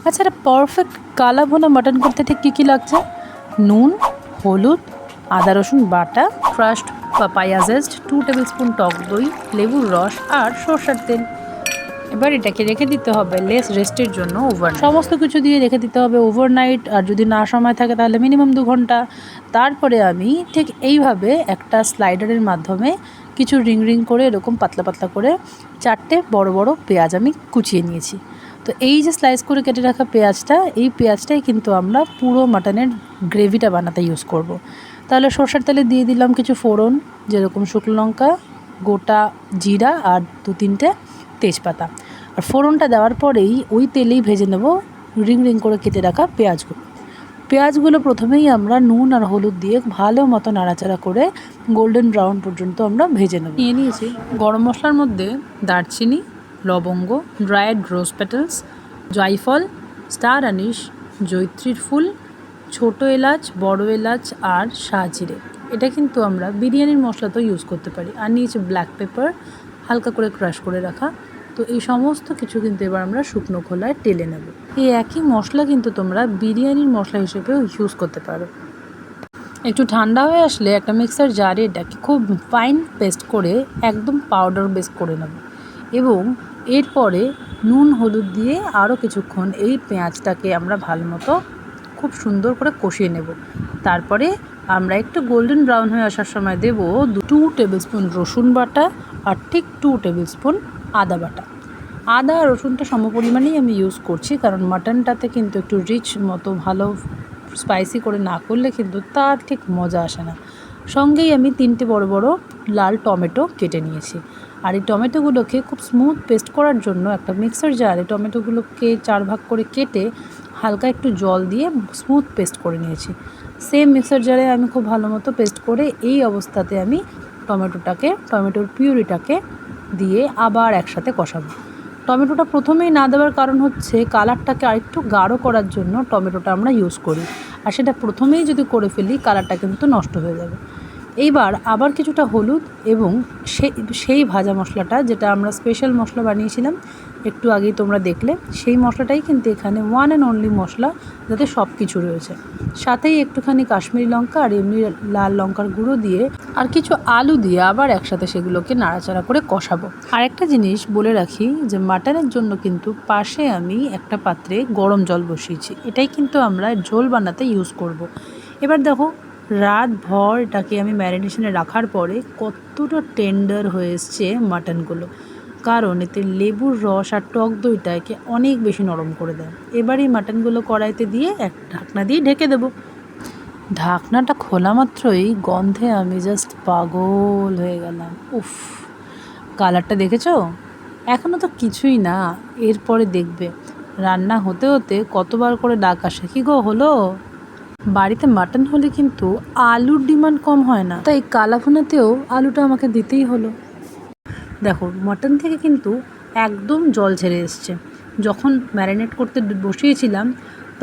আচ্ছা, এটা পারফেক্ট কালা ভুনা মাটন করতে ঠিক কী কী লাগছে? নুন, হলুদ, আদা রসুন বাটা, ক্রাশড পাপায়া জেস্ট, 2 টেবিল স্পুন টক দই, লেবুর রস আর সরষের তেল। এবার এটাকে রেখে দিতে হবে লেস রেস্টের জন্য ওভারনাইট। সমস্ত কিছু দিয়ে রেখে দিতে হবে ওভারনাইট, আর যদি না সময় থাকে তাহলে মিনিমাম 2 ঘন্টা। তারপরে আমি ঠিক এইভাবে একটা স্লাইডারের মাধ্যমে কিছু রিং রিং করে এরকম পাতলা পাতলা করে 4টে বড় বড় পেঁয়াজ আমি কুচিয়ে নিয়েছি। তো এই যে স্লাইস করে কেটে রাখা পেঁয়াজটা, এই পেঁয়াজটাই কিন্তু আমরা পুরো মাটনের গ্রেভিটা বানাতে ইউজ করব। তাহলে সরষের তেলে দিয়ে দিলাম কিছু ফোড়ন, যেরকম শুকনো লঙ্কা, গোটা জিরা আর 2-3টে তেজপাতা। আর ফোড়নটা দেওয়ার পরেই ওই তেলেই ভেজে নেব রিং রিং করে কেটে রাখা পেঁয়াজগুলো প্রথমেই আমরা নুন আর হলুদ দিয়ে ভালো মতো নাড়াচাড়া করে গোল্ডেন ব্রাউন পর্যন্ত আমরা ভেজে নেব। নিয়ে নিয়েছি গরম মশলার মধ্যে দারচিনি, লবঙ্গ, ড্রায়েড রোজ পেটালস, জায়ফল, স্টার আনিস, জয়িত্রীর ফুল, ছোট এলাচ, বড় এলাচ আর শাহজিরে। এটা কিন্তু আমরা বিরিয়ানির মশলাতেও ইউজ করতে পারি। আর নিয়েছি ব্ল্যাক পেপার, হালকা করে ক্রাশ করে রাখা। তো এই সমস্ত কিছু কিন্তু এবার আমরা শুকনো খোলায় টেলে নেব। এই একই মশলা কিন্তু তোমরা বিরিয়ানির মশলা হিসেবেও ইউজ করতে পারো। একটু ঠান্ডা হয়ে আসলে একটা মিক্সার জারে এটাকে খুব ফাইন পেস্ট করে একদম পাউডার বেস করে নেব, এবং এরপরে নুন হলুদ দিয়ে আরও কিছুক্ষণ এই পেঁয়াজটাকে আমরা ভালো মতো খুব সুন্দর করে কষিয়ে নেব। তারপরে আমরা একটু গোল্ডেন ব্রাউন হয়ে আসার সময় দেব 2 টেবিল স্পুন রসুন বাটা আর ঠিক 2 টেবিল স্পুন আদা বাটা। আদা আর রসুনটা সমপরিমাণেই আমি ইউজ করছি, কারণ মাটনটাতে কিন্তু একটু রিচ মতো ভালো স্পাইসি করে না করলে কিন্তু তার ঠিক মজা আসে না। সঙ্গেই আমি 3টে বড় বড় লাল টমেটো কেটে নিয়েছি। আর এই টমেটোগুলোকে খুব স্মুথ পেস্ট করার জন্য একটা মিক্সার জারে টমেটোগুলোকে 4 ভাগ করে কেটে হালকা একটু জল দিয়ে স্মুথ পেস্ট করে নিয়েছি। সেম মিক্সার জারে আমি খুব ভালো মতো পেস্ট করে এই অবস্থাতে আমি টমেটোর পিউরিটাকে দিয়ে আবার একসাথে কষাবো। টমেটোটা প্রথমেই না দেওয়ার কারণ হচ্ছে কালারটাকে আরেকটু গাঢ় করার জন্য টমেটোটা আমরা ইউজ করি, আর সেটা প্রথমেই যদি করে ফেলি কালারটা কিন্তু নষ্ট হয়ে যাবে। এইবার আবার কিছুটা হলুদ এবং সেই ভাজা মশলাটা, যেটা আমরা স্পেশাল মশলা বানিয়েছিলাম একটু আগেই তোমরা দেখলে, সেই মশলাটাই কিন্তু এখানে ওয়ান অ্যান্ড অনলি মশলা, যাতে সব কিছু রয়েছে। সাথেই একটুখানি কাশ্মীরি লঙ্কা আর এমনি লাল লঙ্কার গুঁড়ো দিয়ে আর কিছু আলু দিয়ে আবার একসাথে সেগুলোকে নাড়াচাড়া করে কষাবো। আর একটা জিনিস বলে রাখি যে মাটনের জন্য কিন্তু পাশে আমি একটা পাত্রে গরম জল বসিয়েছি, এটাই কিন্তু আমরা ঝোল বানাতে ইউজ করব। এবার দেখো রাতভর এটাকে আমি ম্যারিনেশনে রাখার পরে কতটা টেন্ডার হয়ে এসছে মাটনগুলো, কারণ এতে লেবুর রস আর টক দইটা একে অনেক বেশি নরম করে দেয়। এবার এই মাটনগুলো কড়াইতে দিয়ে এক ঢাকনা দিয়ে ঢেকে দেবো। ঢাকনাটা খোলা মাত্রই গন্ধে আমি জাস্ট পাগল হয়ে গেলাম। উফ, কালারটা দেখেছো? এখনও তো কিছুই না, এরপরে দেখবে রান্না হতে হতে কতবার করে ডাক আসে, কি গো হলো? বাড়িতে মাটন হলে কিন্তু আলুর ডিমান্ড কম হয় না, তাই কালা ভুনাতেও আলুটা আমাকে দিতেই হলো। দেখো মাটন থেকে কিন্তু একদম জল ছেড়ে এসছে। যখন ম্যারিনেট করতে বসিয়েছিলাম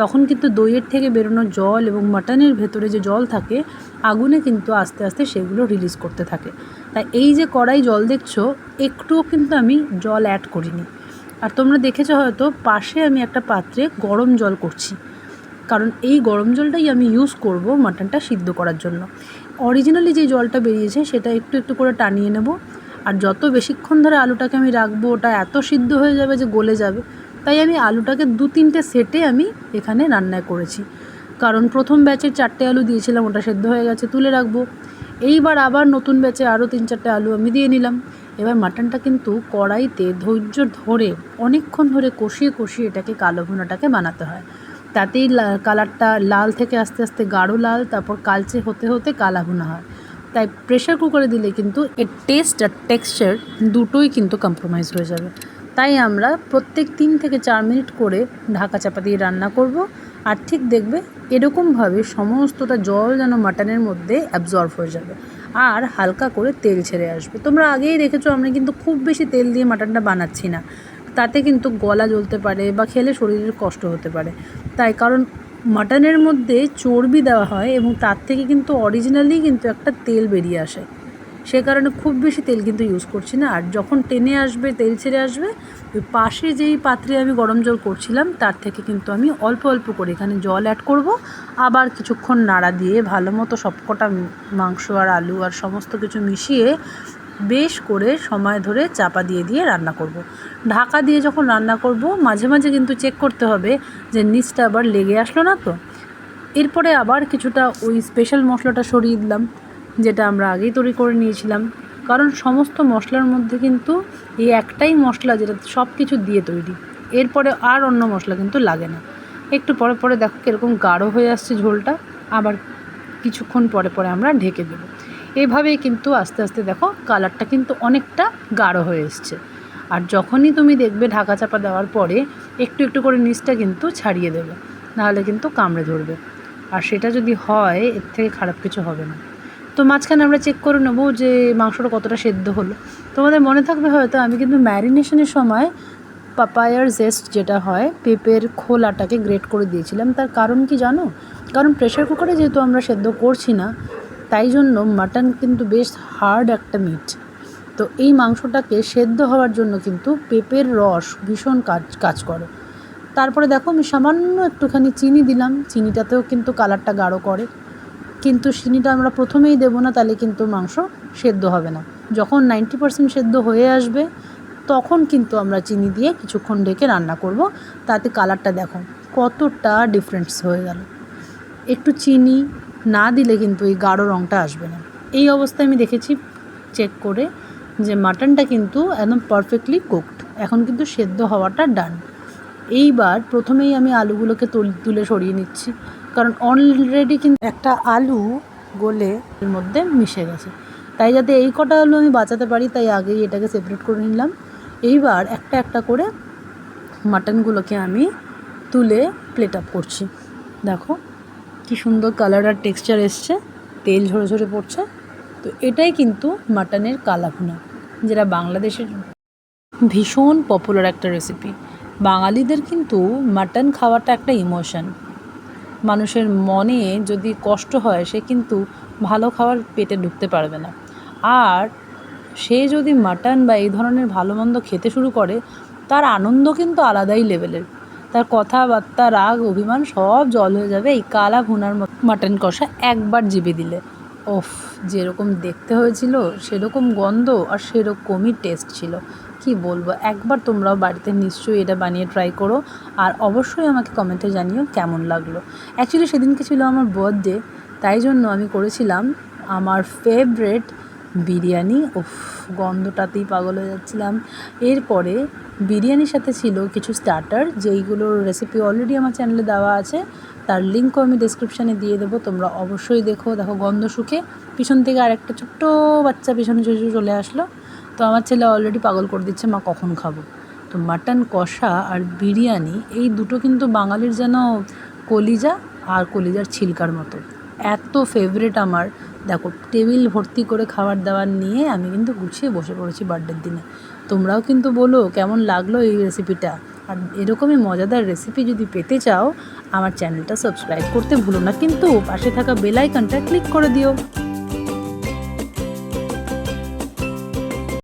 তখন কিন্তু দইয়ের থেকে বেরোনো জল এবং মাটনের ভেতরে যে জল থাকে আগুনে কিন্তু আস্তে আস্তে সেগুলো রিলিজ করতে থাকে। তাই এই যে কড়াই জল দেখছো, একটুও কিন্তু আমি জল অ্যাড করিনি। আর তোমরা দেখেছো হয়তো পাশে আমি একটা পাত্রে গরম জল করছি, কারণ এই গরম জলটাই আমি ইউজ করব মাটনটা সিদ্ধ করার জন্য। অরিজিনালি যে জলটা বেরিয়েছে সেটা একটু একটু করে টানিয়ে নেব, আর যত বেশিক্ষণ ধরে আলুটাকে আমি রাখবো ওটা এত সিদ্ধ হয়ে যাবে যে গলে যাবে। তাই আমি আলুটাকে 2-3টে সেটে আমি এখানে রান্না করেছি, কারণ প্রথম ব্যাচের 4টে আলু দিয়েছিলাম, ওটা সেদ্ধ হয়ে গেছে, তুলে রাখবো। এইবার আবার নতুন ব্যাচে আরও 3-4টে আলু আমি দিয়ে নিলাম। এবার মাটনটা কিন্তু কড়াইতে ধৈর্য ধরে অনেকক্ষণ ধরে কষিয়ে কষিয়ে এটাকে কালো ভুনাটাকে বানাতে হয়। তাতেই কালারটা লাল থেকে আস্তে আস্তে গাঢ় লাল, তারপর কালচে হতে হতে কালা ভুনা হয়। তাই প্রেশার কুকারে দিলে কিন্তু এর টেস্ট আর টেক্সচার দুটোই কিন্তু কম্প্রোমাইজ হয়ে যাবে। তাই আমরা প্রত্যেক 3 থেকে 4 মিনিট করে ঢাকা চাপা দিয়ে রান্না করব। আর ঠিক দেখবে এরকমভাবে সমস্তটা জল যেন মাটনের মধ্যে অ্যাবজর্ব হয়ে যাবে আর হালকা করে তেল ছেড়ে আসবে। তোমরা আগেই দেখেছো আমরা কিন্তু খুব বেশি তেল দিয়ে মাটনটা বানাচ্ছি না, তাতে কিন্তু গলা জ্বলতে পারে বা খেলে শরীরের কষ্ট হতে পারে। তাই কারণ মাটনের মধ্যে চর্বি দেওয়া হয় এবং তার থেকে কিন্তু অরিজিনালি কিন্তু একটা তেল বেরিয়ে আসে। সে কারণে খুব বেশি তেল কিন্তু ইউজ করছি না। আর যখন টেনে আসবে, তেল ছেড়ে আসবে, ওই পাশে যেই পাত্রে আমি গরম জল করছিলাম তার থেকে কিন্তু আমি অল্প অল্প করে এখানে জল অ্যাড করব, আবার কিছুক্ষণ নাড়া দিয়ে ভালো মতো সবকটা মাংস আর আলু আর সমস্ত কিছু মিশিয়ে বেশ করে সময় ধরে চাপা দিয়ে দিয়ে রান্না করব। ঢাকা দিয়ে যখন রান্না করব মাঝে মাঝে কিন্তু চেক করতে হবে যে নিচটা আবার লেগে আসলো না তো। এরপরে আবার কিছুটা ওই স্পেশাল মশলাটা সরিয়ে দিলাম, যেটা আমরা আগেই তৈরি করে নিয়েছিলাম। কারণ সমস্ত মশলার মধ্যে কিন্তু এই একটাই মশলা যেটা সব কিছু দিয়ে তৈরি, এরপরে আর অন্য মশলা কিন্তু লাগে না। একটু পরে পরে দেখো কীরকম গাঢ় হয়ে আসছে ঝোলটা, আবার কিছুক্ষণ পরে পরে আমরা ঢেকে দেবো। এভাবেই কিন্তু আস্তে আস্তে দেখো কালারটা কিন্তু অনেকটা গাঢ় হয়ে এসছে। আর যখনই তুমি দেখবে ঢাকা চাপা দেওয়ার পরে একটু একটু করে নিচটা কিন্তু ছাড়িয়ে দেবে, নাহলে কিন্তু কামড়ে ধরবে। আর সেটা যদি হয় এর থেকে খারাপ কিছু হবে না। তো মাঝখানে আমরা চেক করে নেবো যে মাংসটা কতটা সেদ্ধ হলো। তোমাদের মনে থাকবে হয়তো আমি কিন্তু ম্যারিনেশনের সময় পাপায়ার জেস্ট যেটা হয়, পেঁপের খোলাটাকে গ্রেট করে দিয়েছিলাম। তার কারণ কি জানো? কারণ প্রেশার কুকারে যেহেতু আমরা সেদ্ধ করছি না, তাই জন্য মাটন কিন্তু বেশ হার্ড একটা মিট। তো এই মাংসটাকে সেদ্ধ হওয়ার জন্য কিন্তু পেঁপের রস ভীষণ কাজ করে। তারপরে দেখো আমি সামান্য একটুখানি চিনি দিলাম, চিনিটাতেও কিন্তু কালারটা গাঢ় করে। কিন্তু চিনিটা আমরা প্রথমেই দেবো না, তাহলে কিন্তু মাংস সেদ্ধ হবে না। যখন 90% সেদ্ধ হয়ে আসবে তখন কিন্তু আমরা চিনি দিয়ে কিছুক্ষণ ঢেকে রান্না করব। তাতে কালারটা দেখো কতটা ডিফারেন্স হয়ে গেল। একটু চিনি না দিলে কিন্তু এই গাঢ় রঙটা আসবে না। এই অবস্থায় আমি দেখেছি চেক করে যে মাটনটা কিন্তু একদম পারফেক্টলি কুকড, এখন কিন্তু সেদ্ধ হওয়াটা ডান। এইবার প্রথমেই আমি আলুগুলোকে তুলে সরিয়ে নিচ্ছি, কারণ অলরেডি কিন্তু একটা আলু গলে এর মধ্যে মিশে গেছে। তাই যাতে এই কটা আলু আমি বাঁচাতে পারি, তাই আগেই এটাকে সেপারেট করে নিলাম। এইবার একটা একটা করে মাটনগুলোকে আমি তুলে প্লেট আপ করছি। দেখো কি সুন্দর কালার আর টেক্সচার এসছে, তেল ঝরে ঝরে পড়ছে। তো এটাই কিন্তু মাটনের কালা ভুনা, যেটা বাংলাদেশের ভীষণ পপুলার একটা রেসিপি। বাঙালিদের কিন্তু মাটন খাওয়াটা একটা ইমোশন। মানুষের মনে যদি কষ্ট হয় সে কিন্তু ভালো খাবার পেটে ঢুকতে পারবে না। আর সে যদি মাটন বা এই ধরনের ভালো মন্দ খেতে শুরু করে, তার আনন্দ কিন্তু আলাদাই লেভেলের। তার কথাবার্তা, রাগ, অভিমান সব জল হয়ে যাবে এই কালা ভুনার মতো মাটন কষা একবার জিভে দিলে। ওফ, যেরকম দেখতে হয়েছিল সেরকম গন্ধ আর সেরকমই টেস্ট ছিল, কি বলবো। একবার তোমরাও বাড়িতে নিশ্চয়ই এটা বানিয়ে ট্রাই করো, আর অবশ্যই আমাকে কমেন্টে জানিও কেমন লাগলো। অ্যাকচুয়ালি সেদিনকে ছিল আমার বার্থডে, তাই জন্য আমি করেছিলাম আমার ফেভারেট বিরিয়ানি। উফ, গন্ধটাতেই পাগল হয়ে যাচ্ছিলাম। এরপরে বিরিয়ানির সাথে ছিল কিছু স্টার্টার, যেইগুলোর রেসিপি অলরেডি আমার চ্যানেলে দেওয়া আছে, তার লিঙ্কও আমি ডেসক্রিপশানে দিয়ে দেবো, তোমরা অবশ্যই দেখো। গন্ধ শুকে পিছন থেকে আরেকটা ছোট্ট বাচ্চা পিছনে চলে আসলো। তো আমার ছেলে অলরেডি পাগল করে দিচ্ছে, মা কখন খাবো। তো মাটন কষা আর বিরিয়ানি এই দুটো কিন্তু বাঙালির যেন কলিজা আর কলিজার ছিলকার মতো, এত ফেভারিট আমার। দেখো টেবিল ভর্তি করে খাবার দাবার নিয়ে আমি কিন্তু গুছিয়ে বসে পড়েছি বার্থডের দিনে। তোমরাও কিন্তু বলো কেমন লাগলো এই রেসিপিটা। আর এরকমই মজাদার রেসিপি যদি পেতে চাও আমার চ্যানেলটা সাবস্ক্রাইব করতে ভুলো না, কিন্তু পাশে থাকা বেল আইকনটা ক্লিক করে দিও।